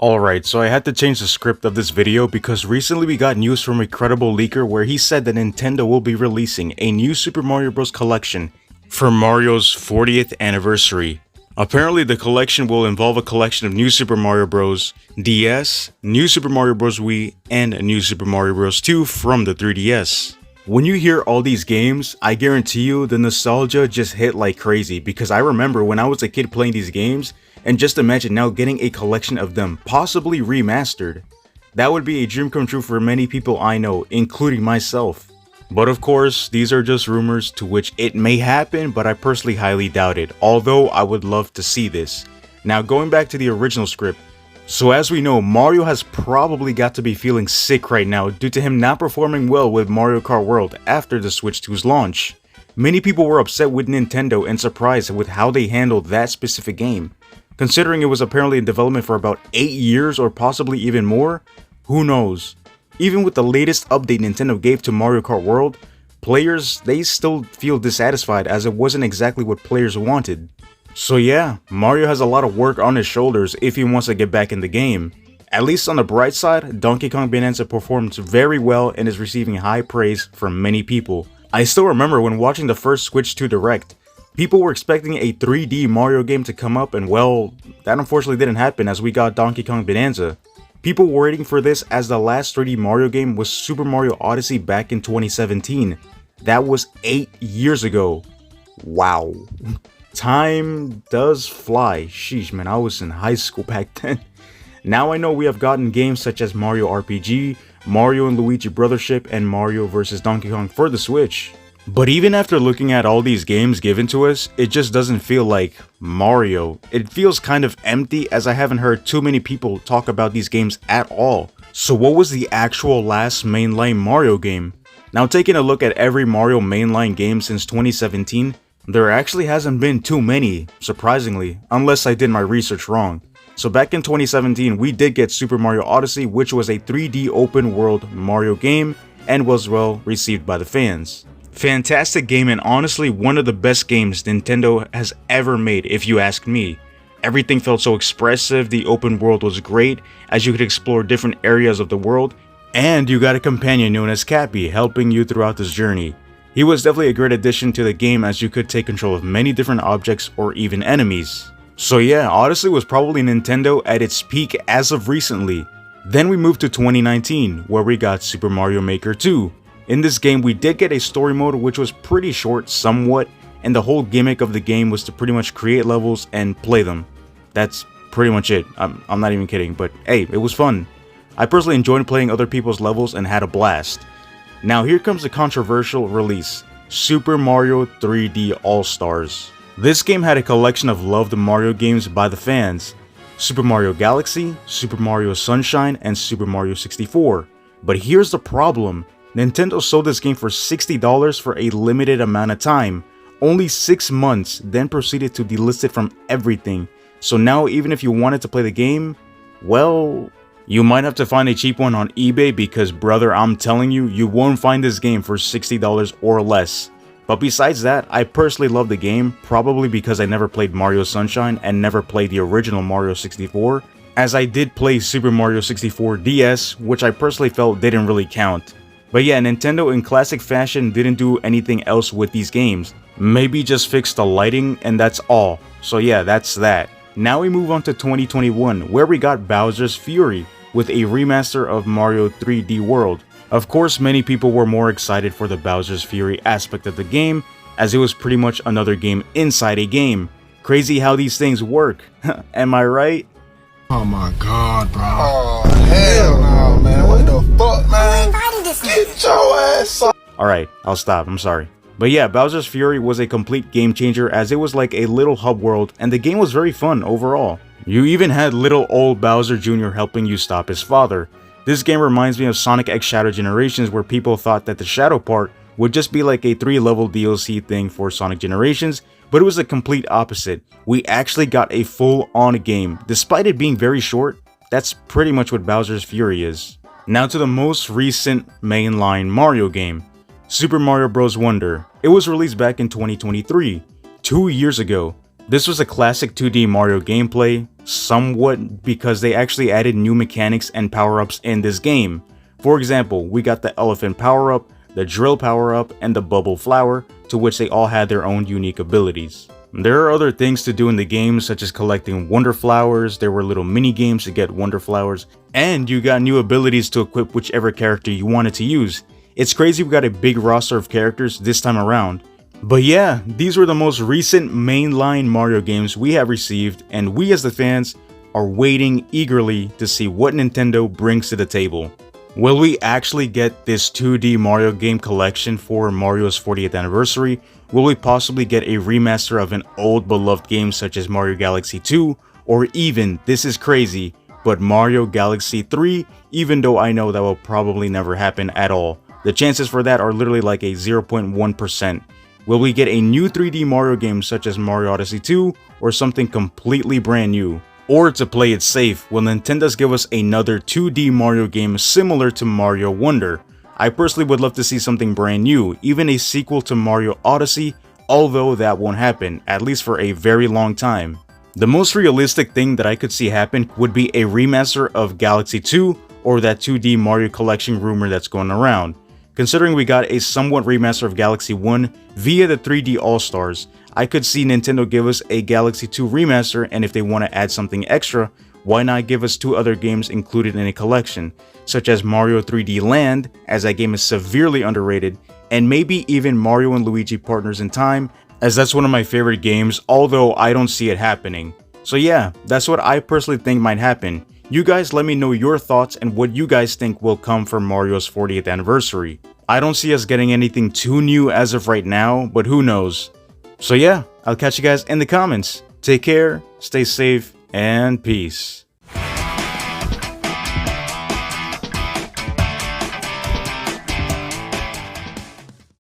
Alright, so I had to change the script of this video because recently we got news from a credible leaker where he said that Nintendo will be releasing a new Super Mario Bros. Collection for Mario's 40th anniversary. Apparently the collection will involve a collection of New Super Mario Bros. DS, New Super Mario Bros. Wii, and New Super Mario Bros. 2 from the 3DS. When you hear all these games, I guarantee you the nostalgia just hit like crazy because I remember when I was a kid playing these games, and just imagine now getting a collection of them, possibly remastered. That would be a dream come true for many people I know, including myself. But of course, these are just rumors to which it may happen, but I personally highly doubt it, although I would love to see this. Now going back to the original script, so as we know, Mario has probably got to be feeling sick right now due to him not performing well with Mario Kart World after the Switch 2's launch. Many people were upset with Nintendo and surprised with how they handled that specific game. Considering it was apparently in development for about 8 years or possibly even more, who knows? Even with the latest update Nintendo gave to Mario Kart World, players, they still feel dissatisfied as it wasn't exactly what players wanted. So yeah, Mario has a lot of work on his shoulders if he wants to get back in the game. At least on the bright side, Donkey Kong Bonanza performed very well and is receiving high praise from many people. I still remember when watching the first Switch 2 Direct, people were expecting a 3D Mario game to come up and well, that unfortunately didn't happen as we got Donkey Kong Bonanza. People were waiting for this as the last 3D Mario game was Super Mario Odyssey back in 2017. That was 8 years ago. Wow. Time does fly. Sheesh man, I was in high school back then. Now I know we have gotten games such as Mario RPG, Mario and Luigi Brothership, and Mario vs. Donkey Kong for the Switch. But even after looking at all these games given to us, it just doesn't feel like Mario. It feels kind of empty as I haven't heard too many people talk about these games at all. So what was the actual last mainline Mario game? Now taking a look at every Mario mainline game since 2017, there actually hasn't been too many, surprisingly, unless I did my research wrong. So back in 2017, we did get Super Mario Odyssey, which was a 3D open world Mario game and was well received by the fans. Fantastic game and honestly one of the best games Nintendo has ever made if you ask me. Everything felt so expressive, the open world was great as you could explore different areas of the world, and you got a companion known as Cappy helping you throughout this journey. He was definitely a great addition to the game as you could take control of many different objects or even enemies. So yeah, Odyssey was probably Nintendo at its peak as of recently. Then we moved to 2019 where we got Super Mario Maker 2. In this game, we did get a story mode which was pretty short somewhat, and the whole gimmick of the game was to pretty much create levels and play them. That's pretty much it. I'm not even kidding, but hey, it was fun. I personally enjoyed playing other people's levels and had a blast. Now here comes the controversial release, Super Mario 3D All-Stars. This game had a collection of loved Mario games by the fans. Super Mario Galaxy, Super Mario Sunshine, and Super Mario 64. But here's the problem. Nintendo sold this game for $60 for a limited amount of time, only 6 months, then proceeded to delist it from everything. So now even if you wanted to play the game, well, you might have to find a cheap one on eBay because brother, I'm telling you, you won't find this game for $60 or less. But besides that, I personally love the game, probably because I never played Mario Sunshine and never played the original Mario 64, as I did play Super Mario 64 DS, which I personally felt didn't really count. But yeah, Nintendo in classic fashion didn't do anything else with these games. Maybe just fix the lighting and that's all. So yeah, that's that. Now we move on to 2021 where we got Bowser's Fury with a remaster of Mario 3D World. Of course, many people were more excited for the Bowser's Fury aspect of the game as it was pretty much another game inside a game. Crazy how these things work. Am I right? Oh my god, bro. Oh, hell no, man. What the fuck, man? Get your ass off. Alright, I'll stop. I'm sorry. But yeah, Bowser's Fury was a complete game changer as it was like a little hub world and the game was very fun overall. You even had little old Bowser Jr. helping you stop his father. This game reminds me of Sonic X Shadow Generations where people thought that the Shadow part would just be like a 3-level DLC thing for Sonic Generations, but it was the complete opposite. We actually got a full-on game. Despite it being very short, that's pretty much what Bowser's Fury is. Now to the most recent mainline Mario game, Super Mario Bros. Wonder. It was released back in 2023, 2 years ago. This was a classic 2D Mario gameplay, somewhat because they actually added new mechanics and power-ups in this game. For example, we got the elephant power-up, the drill power-up, and the bubble flower, to which they all had their own unique abilities. There are other things to do in the game, such as collecting wonder flowers. There were little mini games to get wonder flowers, and you got new abilities to equip whichever character you wanted to use. It's crazy we got a big roster of characters this time around. But yeah, these were the most recent mainline Mario games we have received, and we as the fans are waiting eagerly to see what Nintendo brings to the table. Will we actually get this 2D Mario game collection for Mario's 40th anniversary? Will we possibly get a remaster of an old beloved game such as Mario Galaxy 2? Or even, this is crazy, but Mario Galaxy 3, even though I know that will probably never happen at all. The chances for that are literally like a 0.1%. Will we get a new 3D Mario game such as Mario Odyssey 2, or something completely brand new? Or to play it safe, will Nintendo give us another 2D Mario game similar to Mario Wonder? I personally would love to see something brand new, even a sequel to Mario Odyssey, although that won't happen, at least for a very long time. The most realistic thing that I could see happen would be a remaster of Galaxy 2, or that 2D Mario collection rumor that's going around. Considering we got a somewhat remaster of Galaxy 1 via the 3D All-Stars, I could see Nintendo give us a Galaxy 2 remaster, and if they want to add something extra, why not give us 2 other games included in a collection, such as Mario 3D Land, as that game is severely underrated, and maybe even Mario and Luigi Partners in Time, as that's one of my favorite games, although I don't see it happening. So yeah, that's what I personally think might happen. You guys let me know your thoughts and what you guys think will come for Mario's 40th anniversary. I don't see us getting anything too new as of right now, but who knows. So yeah, I'll catch you guys in the comments. Take care, stay safe, and peace.